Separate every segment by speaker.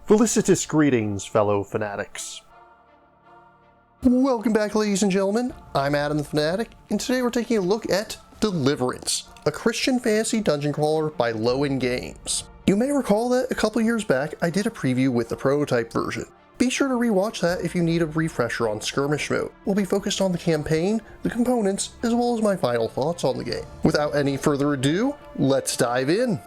Speaker 1: Felicitous greetings, fellow fanatics. Welcome back, ladies and gentlemen. I'm Adam the Fanatic, and today we're taking a look at Deliverance, a Christian fantasy dungeon crawler by Lowen Games. You may recall that a couple years back I did a preview with the prototype version. Be sure to rewatch that if you need a refresher on skirmish mode. We'll be focused on the campaign, the components, as well as my final thoughts on the game. Without any further ado, let's dive in.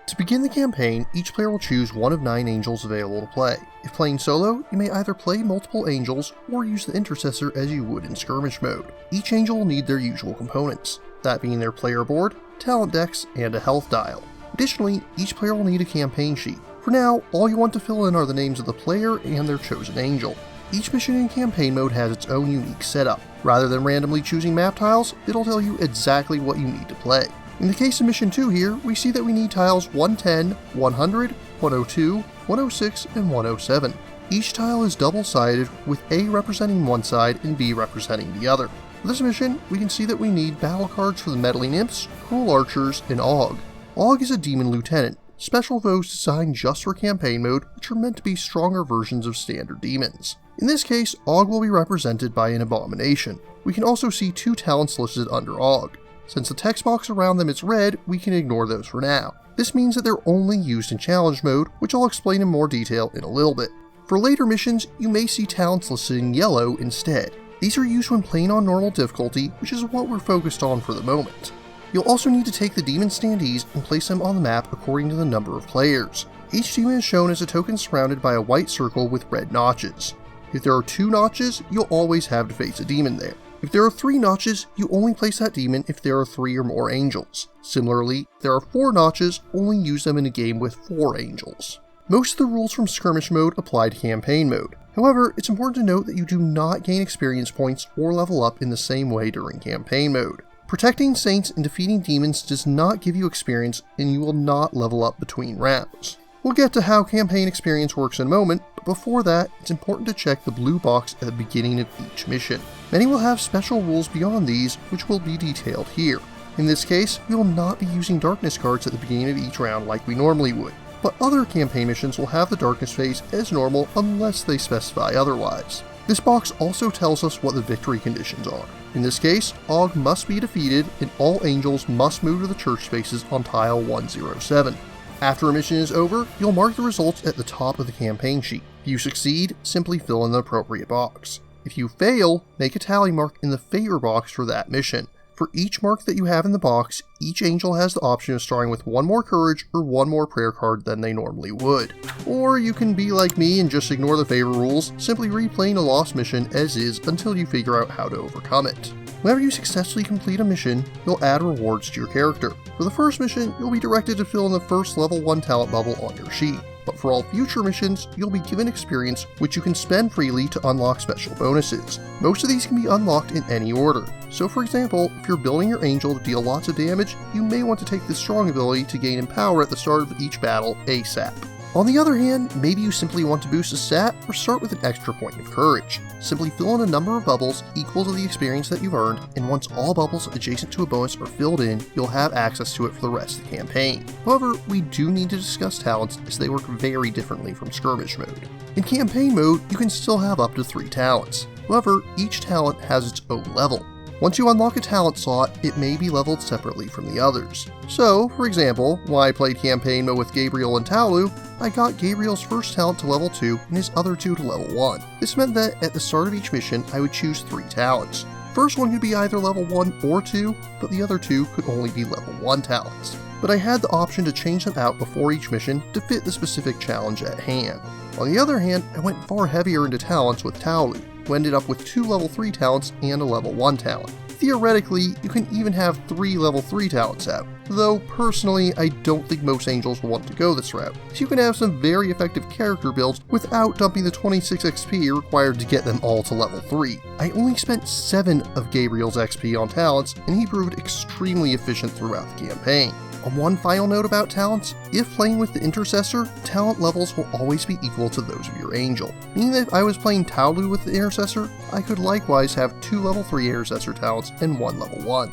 Speaker 1: To begin the campaign, each player will choose one of 9 angels available to play. If playing solo, you may either play multiple angels or use the intercessor as you would in skirmish mode. Each angel will need their usual components, that being their player board, talent decks, and a health dial. Additionally, each player will need a campaign sheet. For now, all you want to fill in are the names of the player and their chosen angel. Each mission in campaign mode has its own unique setup. Rather than randomly choosing map tiles, it'll tell you exactly what you need to play. In the case of Mission 2 here, we see that we need tiles 110, 100, 102, 106, and 107. Each tile is double-sided, with A representing one side and B representing the other. For this mission, we can see that we need battle cards for the Meddling Imps, Cruel Archers, and Og. Og is a demon lieutenant, special foes designed just for campaign mode, which are meant to be stronger versions of standard demons. In this case, Og will be represented by an abomination. We can also see 2 talents listed under Og. Since the text box around them is red, we can ignore those for now. This means that they're only used in challenge mode, which I'll explain in more detail in a little bit. For later missions, you may see talents listed in yellow instead. These are used when playing on normal difficulty, which is what we're focused on for the moment. You'll also need to take the demon standees and place them on the map according to the number of players. Each demon is shown as a token surrounded by a white circle with red notches. If there are 2 notches, you'll always have to face a demon there. If there are 3 notches, you only place that demon if there are 3 or more angels. Similarly, if there are 4 notches, only use them in a game with 4 angels. Most of the rules from skirmish mode apply to campaign mode. However, it's important to note that you do not gain experience points or level up in the same way during campaign mode. Protecting saints and defeating demons does not give you experience, and you will not level up between rounds. We'll get to how campaign experience works in a moment, but before that, it's important to check the blue box at the beginning of each mission. Many will have special rules beyond these, which will be detailed here. In this case, we will not be using darkness cards at the beginning of each round like we normally would, but other campaign missions will have the darkness phase as normal unless they specify otherwise. This box also tells us what the victory conditions are. In this case, Og must be defeated and all angels must move to the church spaces on tile 107. After a mission is over, you'll mark the results at the top of the campaign sheet. If you succeed, simply fill in the appropriate box. If you fail, make a tally mark in the favor box for that mission. For each mark that you have in the box, each angel has the option of starting with 1 more courage or 1 more prayer card than they normally would. Or you can be like me and just ignore the favor rules, simply replaying a lost mission as is until you figure out how to overcome it. Whenever you successfully complete a mission, you'll add rewards to your character. For the first mission, you'll be directed to fill in the first level 1 talent bubble on your sheet. But for all future missions, you'll be given experience which you can spend freely to unlock special bonuses. Most of these can be unlocked in any order. So for example, if you're building your angel to deal lots of damage, you may want to take the strong ability to gain Empower at the start of each battle ASAP. On the other hand, maybe you simply want to boost a stat or start with an extra point of courage. Simply fill in a number of bubbles equal to the experience that you've earned, and once all bubbles adjacent to a bonus are filled in, you'll have access to it for the rest of the campaign. However, we do need to discuss talents as they work very differently from skirmish mode. In campaign mode, you can still have up to 3 talents. However, each talent has its own level. Once you unlock a talent slot, it may be leveled separately from the others. So, for example, when I played campaign mode with Gabriel and Taolu, I got Gabriel's first talent to level 2 and his other 2 to level 1. This meant that at the start of each mission, I would choose 3 talents. First one could be either level 1 or 2, but the other 2 could only be level 1 talents. But I had the option to change them out before each mission to fit the specific challenge at hand. On the other hand, I went far heavier into talents with Taolu, who ended up with 2 level 3 talents and a level 1 talent. Theoretically, you can even have 3 level 3 talents out, though personally I don't think most angels will want to go this route, so you can have some very effective character builds without dumping the 26 XP required to get them all to level 3. I only spent 7 of Gabriel's XP on talents, and he proved extremely efficient throughout the campaign. On one final note about talents, if playing with the Intercessor, talent levels will always be equal to those of your Angel. Meaning that if I was playing Taolu with the Intercessor, I could likewise have 2 level 3 Intercessor talents and 1 level 1.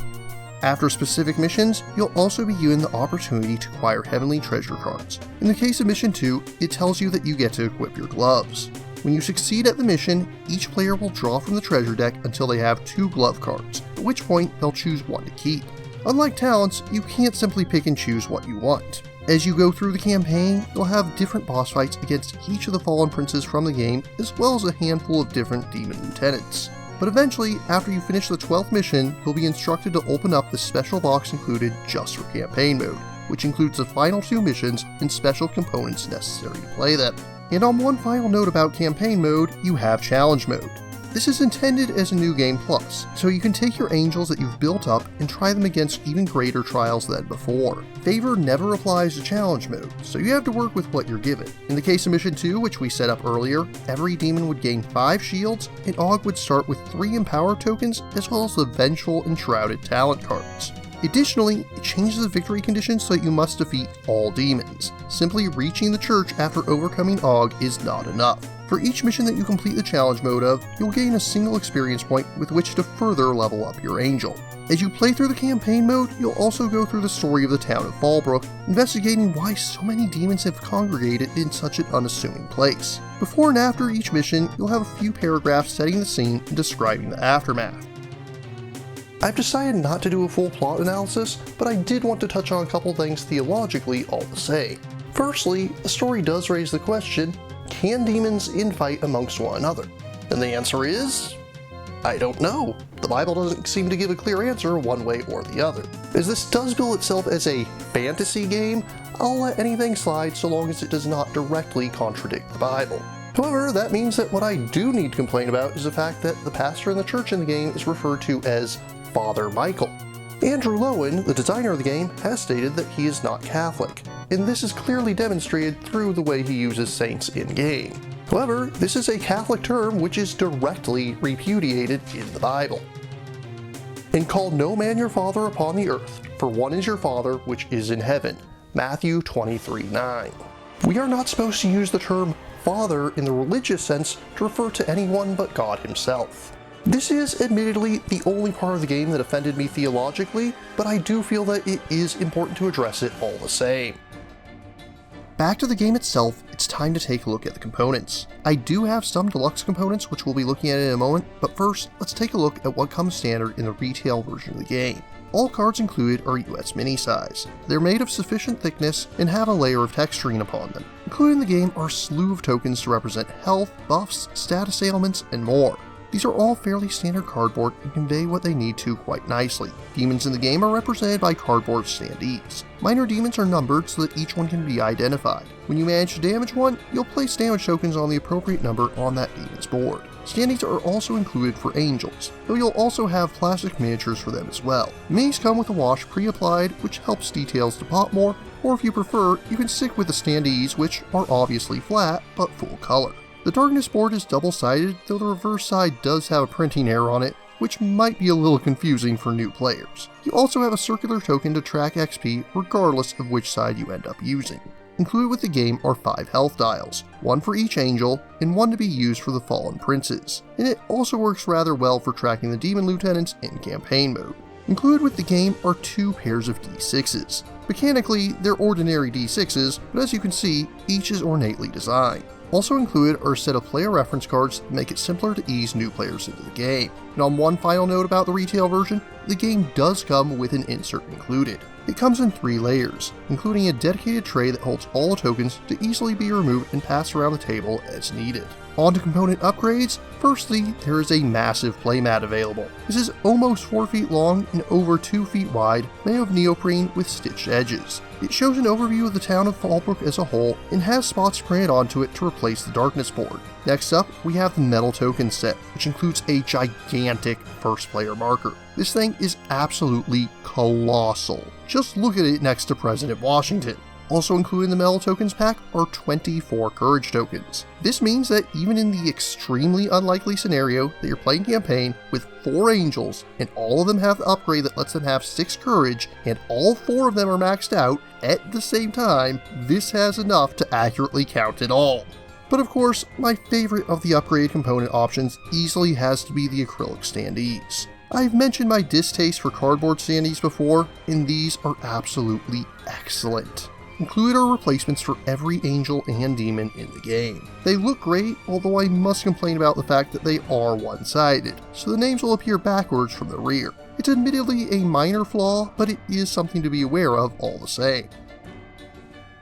Speaker 1: After specific missions, you'll also be given the opportunity to acquire heavenly treasure cards. In the case of mission 2, it tells you that you get to equip your gloves. When you succeed at the mission, each player will draw from the treasure deck until they have 2 glove cards, at which point they'll choose one to keep. Unlike talents, you can't simply pick and choose what you want. As you go through the campaign, you'll have different boss fights against each of the fallen princes from the game, as well as a handful of different demon lieutenants. But eventually, after you finish the 12th mission, you'll be instructed to open up the special box included just for campaign mode, which includes the final 2 missions and special components necessary to play them. And on one final note about campaign mode, you have challenge mode. This is intended as a new game plus, so you can take your angels that you've built up and try them against even greater trials than before. Favor never applies to challenge mode, so you have to work with what you're given. In the case of mission 2, which we set up earlier, every demon would gain 5 shields, and Og would start with 3 empower tokens, as well as the vengeful and shrouded talent cards. Additionally, it changes the victory conditions so that you must defeat all demons. Simply reaching the church after overcoming Og is not enough. For each mission that you complete the challenge mode of, you'll gain a single experience point with which to further level up your angel. As you play through the campaign mode, you'll also go through the story of the town of Fallbrook, investigating why so many demons have congregated in such an unassuming place. Before and after each mission, you'll have a few paragraphs setting the scene and describing the aftermath. I've decided not to do a full plot analysis, but I did want to touch on a couple things theologically all the same. Firstly, the story does raise the question, can demons infight amongst one another? And the answer is, I don't know. The Bible doesn't seem to give a clear answer one way or the other. As this does bill itself as a fantasy game, I'll let anything slide so long as it does not directly contradict the Bible. However, that means that what I do need to complain about is the fact that the pastor in the church in the game is referred to as Father Michael. Andrew Lowen, the designer of the game, has stated that he is not Catholic, and this is clearly demonstrated through the way he uses saints in-game. However, this is a Catholic term which is directly repudiated in the Bible. And call no man your father upon the earth, for one is your Father which is in heaven. Matthew 23:9. We are not supposed to use the term Father in the religious sense to refer to anyone but God himself. This is admittedly the only part of the game that offended me theologically, but I do feel that it is important to address it all the same. Back to the game itself, it's time to take a look at the components. I do have some deluxe components which we'll be looking at in a moment, but first, let's take a look at what comes standard in the retail version of the game. All cards included are US mini size. They're made of sufficient thickness and have a layer of texturing upon them. Included in the game are a slew of tokens to represent health, buffs, status ailments, and more. These are all fairly standard cardboard and convey what they need to quite nicely. Demons in the game are represented by cardboard standees. Minor demons are numbered so that each one can be identified. When you manage to damage one, you'll place damage tokens on the appropriate number on that demon's board. Standees are also included for angels, though you'll also have plastic miniatures for them as well. Minis come with a wash pre-applied, which helps details to pop more, or if you prefer, you can stick with the standees, which are obviously flat, but full color. The darkness board is double-sided, though the reverse side does have a printing error on it, which might be a little confusing for new players. You also have a circular token to track XP regardless of which side you end up using. Included with the game are 5 health dials, one for each angel, and one to be used for the fallen princes, and it also works rather well for tracking the demon lieutenants in campaign mode. Included with the game are 2 pairs of D6s. Mechanically, they're ordinary D6s, but as you can see, each is ornately designed. Also included are a set of player reference cards that make it simpler to ease new players into the game. And on one final note about the retail version, the game does come with an insert included. It comes in 3 layers, including a dedicated tray that holds all the tokens to easily be removed and passed around the table as needed. On to component upgrades. Firstly, there is a massive playmat available. This is almost 4 feet long and over 2 feet wide, made of neoprene with stitched edges. It shows an overview of the town of Fallbrook as a whole and has spots printed onto it to replace the darkness board. Next up, we have the metal token set, which includes a gigantic first player marker. This thing is absolutely colossal. Just look at it next to President Washington. Also included in the metal tokens pack are 24 courage tokens. This means that even in the extremely unlikely scenario that you're playing campaign with 4 angels and all of them have the upgrade that lets them have 6 courage and all 4 of them are maxed out at the same time, this has enough to accurately count it all. But of course, my favorite of the upgrade component options easily has to be the acrylic standees. I've mentioned my distaste for cardboard standees before, and these are absolutely excellent. Included are replacements for every angel and demon in the game. They look great, although I must complain about the fact that they are one-sided, so the names will appear backwards from the rear. It's admittedly a minor flaw, but it is something to be aware of all the same.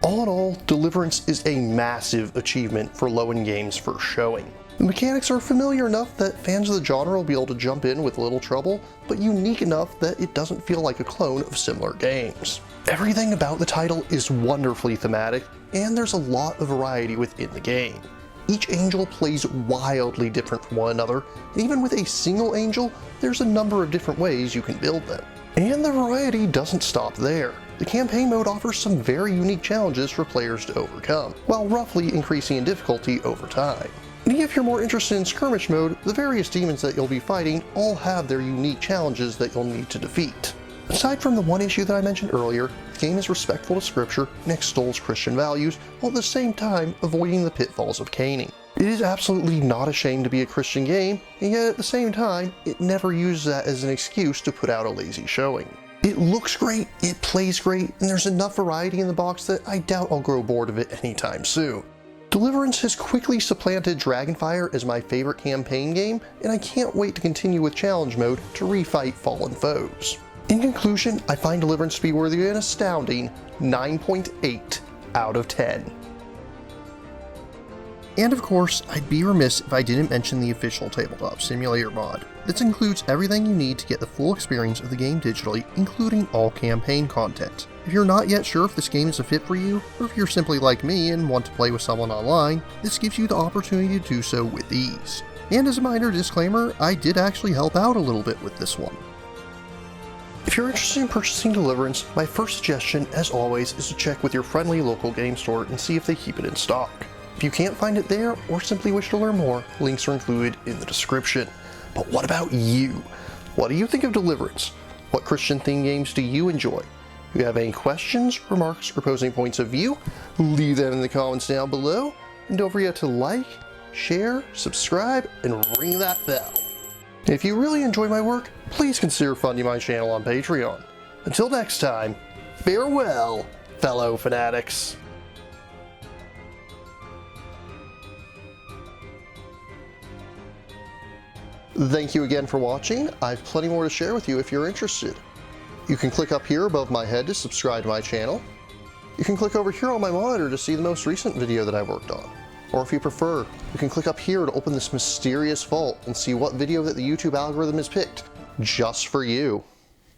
Speaker 1: All in all, Deliverance is a massive achievement for Lowen Games' first showing. The mechanics are familiar enough that fans of the genre will be able to jump in with little trouble, but unique enough that it doesn't feel like a clone of similar games. Everything about the title is wonderfully thematic, and there's a lot of variety within the game. Each angel plays wildly different from one another, and even with a single angel, there's a number of different ways you can build them. And the variety doesn't stop there. The campaign mode offers some very unique challenges for players to overcome, while roughly increasing in difficulty over time. And if you're more interested in skirmish mode, the various demons that you'll be fighting all have their unique challenges that you'll need to defeat. Aside from the one issue that I mentioned earlier, the game is respectful to scripture and extols Christian values, while at the same time avoiding the pitfalls of caning. It is absolutely not ashamed to be a Christian game, and yet at the same time, it never uses that as an excuse to put out a lazy showing. It looks great, it plays great, and there's enough variety in the box that I doubt I'll grow bored of it anytime soon. Deliverance has quickly supplanted Dragonfire as my favorite campaign game, and I can't wait to continue with challenge mode to refight fallen foes. In conclusion, I find Deliverance to be worthy of an astounding 9.8 out of 10. And of course, I'd be remiss if I didn't mention the official Tabletop Simulator mod. This includes everything you need to get the full experience of the game digitally, including all campaign content. If you're not yet sure if this game is a fit for you, or if you're simply like me and want to play with someone online, this gives you the opportunity to do so with ease. And as a minor disclaimer, I did actually help out a little bit with this one. If you're interested in purchasing Deliverance, my first suggestion, as always, is to check with your friendly local game store and see if they keep it in stock. If you can't find it there, or simply wish to learn more, links are included in the description. But what about you? What do you think of Deliverance? What Christian-themed games do you enjoy? If you have any questions, remarks, or opposing points of view, leave them in the comments down below, and don't forget to like, share, subscribe, and ring that bell. If you really enjoy my work, please consider funding my channel on Patreon. Until next time, farewell, fellow fanatics. Thank you again for watching. I have plenty more to share with you if you're interested. You can click up here above my head to subscribe to my channel. You can click over here on my monitor to see the most recent video that I worked on. Or if you prefer, you can click up here to open this mysterious vault and see what video that the YouTube algorithm has picked just for you.